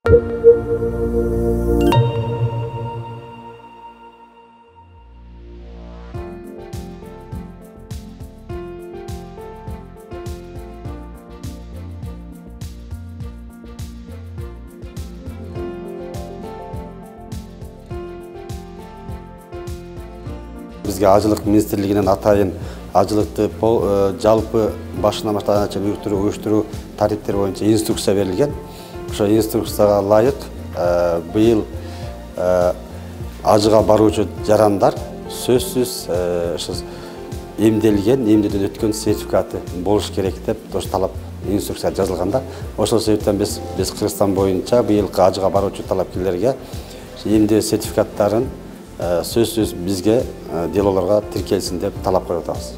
Бізге ажылық министрлігінен атайын ажылықты жалпы башынан баштағанша үйіштіру тарифтер бойынша инструкция берілген. Ошо инструкцияға лайық быйыл ажыға баруучу жарандар сөзсүз эмделген, эмдеудөн өткөн сертификаты болуш керек деп талап инструкция жазылганда. Ошол себептен биз Кыргызстан боюнча быйылкы ажыга баруучу талапкерлерге эмдөө сертификаттарын сөзсүз бизге делолорго тиркелсин деп талап коюп атабыз.